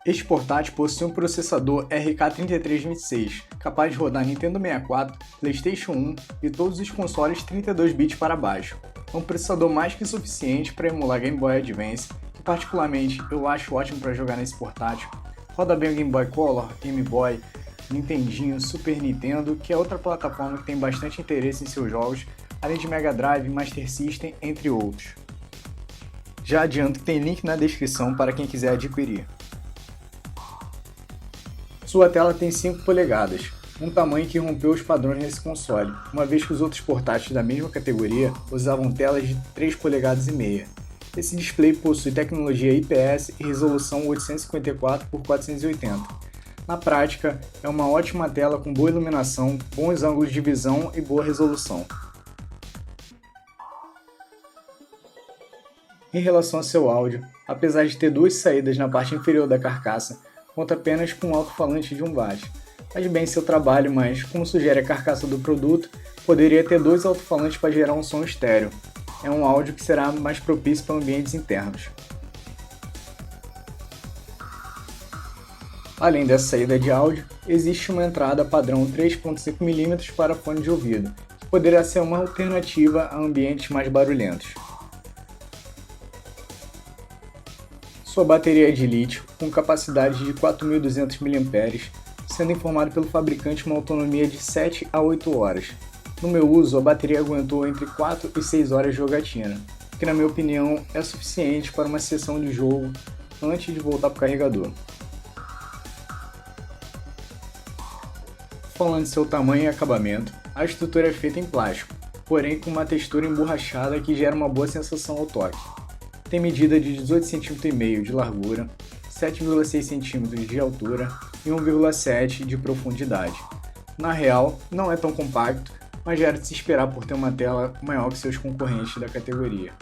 Este portátil possui um processador RK3326, capaz de rodar Nintendo 64, PlayStation 1 e todos os consoles 32 bits para baixo. É um processador mais que suficiente para emular Game Boy Advance, que particularmente eu acho ótimo para jogar nesse portátil. Roda bem o Game Boy Color, Game Boy, Nintendinho, Super Nintendo, que é outra plataforma que tem bastante interesse em seus jogos, além de Mega Drive, Master System, entre outros. Já adianto que tem link na descrição para quem quiser adquirir. Sua tela tem 5 polegadas, um tamanho que rompeu os padrões nesse console, uma vez que os outros portáteis da mesma categoria usavam telas de 3 polegadas e meia. Esse display possui tecnologia IPS e resolução 854 por 480. Na prática, é uma ótima tela com boa iluminação, bons ângulos de visão e boa resolução. Em relação ao seu áudio, apesar de ter duas saídas na parte inferior da carcaça, conta apenas com um alto-falante de 1 watt. Faz bem seu trabalho, mas, como sugere a carcaça do produto, poderia ter 2 alto-falantes para gerar um som estéreo. É um áudio que será mais propício para ambientes internos. Além dessa saída de áudio, existe uma entrada padrão 3.5 mm para fone de ouvido, que poderá ser uma alternativa a ambientes mais barulhentos. Sua bateria é de lítio, com capacidade de 4.200 mAh, sendo informado pelo fabricante uma autonomia de 7 a 8 horas. No meu uso, a bateria aguentou entre 4 e 6 horas de jogatina, que na minha opinião é suficiente para uma sessão de jogo antes de voltar para o carregador. Falando de seu tamanho e acabamento, a estrutura é feita em plástico, porém com uma textura emborrachada que gera uma boa sensação ao toque. Tem medida de 18,5 cm de largura, 7,6 cm de altura e 1,7 de profundidade. Na real, não é tão compacto, mas já era de se esperar por ter uma tela maior que seus concorrentes da categoria.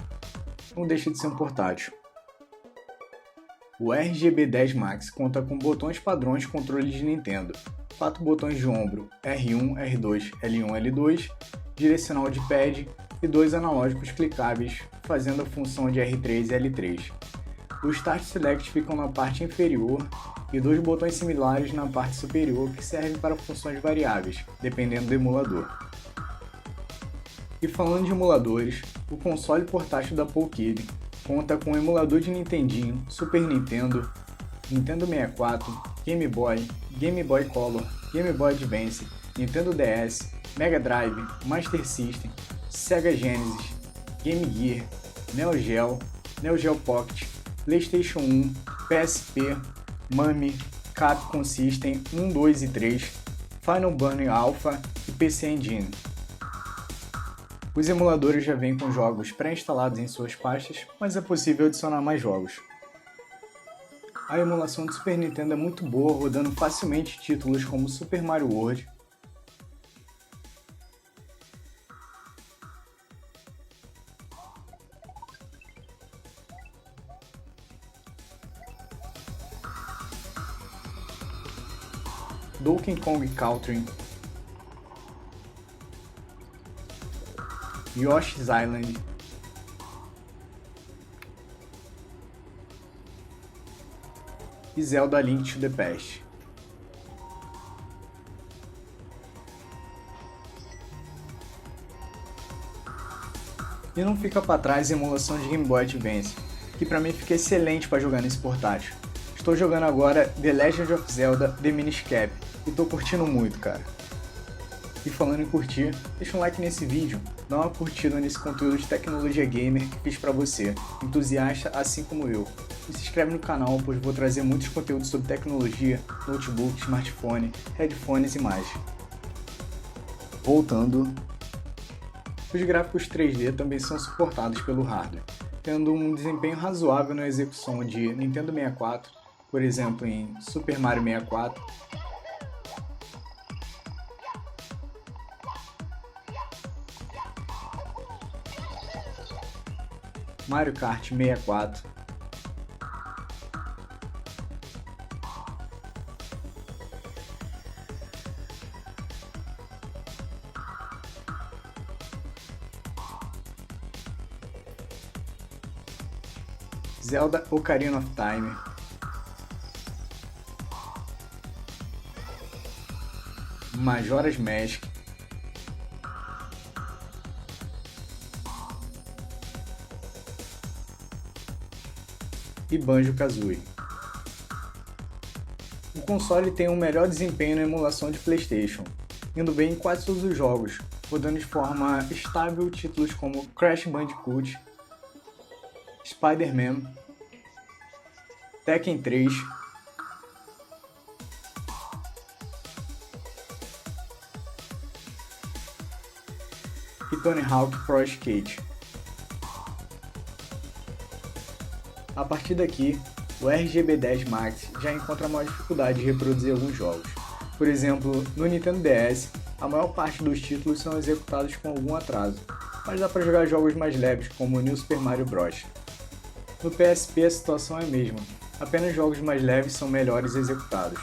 Não deixa de ser um portátil. O RGB 10 Max conta com botões padrões de controle de Nintendo, 4 botões de ombro R1, R2, L1, L2, direcional de pad e 2 analógicos clicáveis, fazendo a função de R3 e L3. Os Start Select ficam na parte inferior e 2 botões similares na parte superior que servem para funções variáveis, dependendo do emulador. E falando de emuladores, o console portátil da PoleKid conta com um emulador de Nintendinho, Super Nintendo, Nintendo 64, Game Boy, Game Boy Color, Game Boy Advance, Nintendo DS, Mega Drive, Master System, Sega Genesis, Game Gear, Neo Geo, Neo Geo Pocket, PlayStation 1, PSP, MAME, Capcom System 1, 2 e 3, Final Burn Alpha e PC Engine. Os emuladores já vêm com jogos pré-instalados em suas pastas, mas é possível adicionar mais jogos. A emulação do Super Nintendo é muito boa, rodando facilmente títulos como Super Mario World, Donkey Kong Country, Yoshi's Island, e Zelda Link to the Past. E não fica para trás a emulação de Game Boy Advance, que para mim fica excelente para jogar nesse portátil. Estou jogando agora The Legend of Zelda The Minish Cap e tô curtindo muito, cara. E falando em curtir, deixa um like nesse vídeo, dá uma curtida nesse conteúdo de tecnologia gamer que fiz pra você, entusiasta assim como eu. E se inscreve no canal, pois vou trazer muitos conteúdos sobre tecnologia, notebook, smartphone, headphones e mais. Voltando, os gráficos 3D também são suportados pelo hardware, tendo um desempenho razoável na execução de Nintendo 64, por exemplo em Super Mario 64, Mario Kart 64, Zelda Ocarina of Time, Majora's Mask, e Banjo-Kazooie. O console tem um melhor desempenho na emulação de PlayStation, indo bem em quase todos os jogos, rodando de forma estável títulos como Crash Bandicoot, Spider-Man, Tekken 3, e Tony Hawk Pro Skate. A partir daqui, o RGB10 Max já encontra maior dificuldade de reproduzir alguns jogos. Por exemplo, no Nintendo DS, a maior parte dos títulos são executados com algum atraso, mas dá para jogar jogos mais leves como o New Super Mario Bros. No PSP a situação é a mesma, apenas jogos mais leves são melhores executados,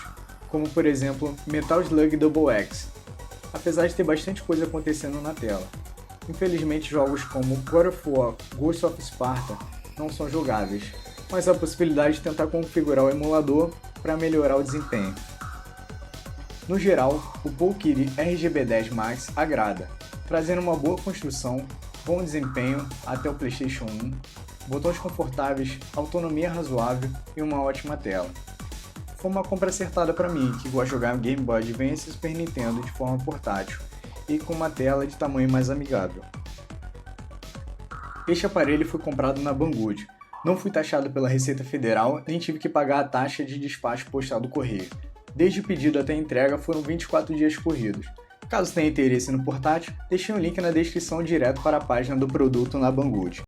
como por exemplo Metal Slug Double X, apesar de ter bastante coisa acontecendo na tela. Infelizmente jogos como God of War, Ghost of Sparta não são jogáveis, mas há a possibilidade de tentar configurar o emulador para melhorar o desempenho. No geral, o Valkyrie RGB10 Max agrada, trazendo uma boa construção, bom desempenho até o PlayStation 1, botões confortáveis, autonomia razoável e uma ótima tela. Foi uma compra acertada para mim, que gosta de jogar Game Boy Advance e Super Nintendo de forma portátil e com uma tela de tamanho mais amigável. Este aparelho foi comprado na Banggood. Não fui taxado pela Receita Federal, nem tive que pagar a taxa de despacho postal do correio. Desde o pedido até a entrega foram 24 dias corridos. Caso tenha interesse no portátil, deixei um link na descrição direto para a página do produto na Banggood.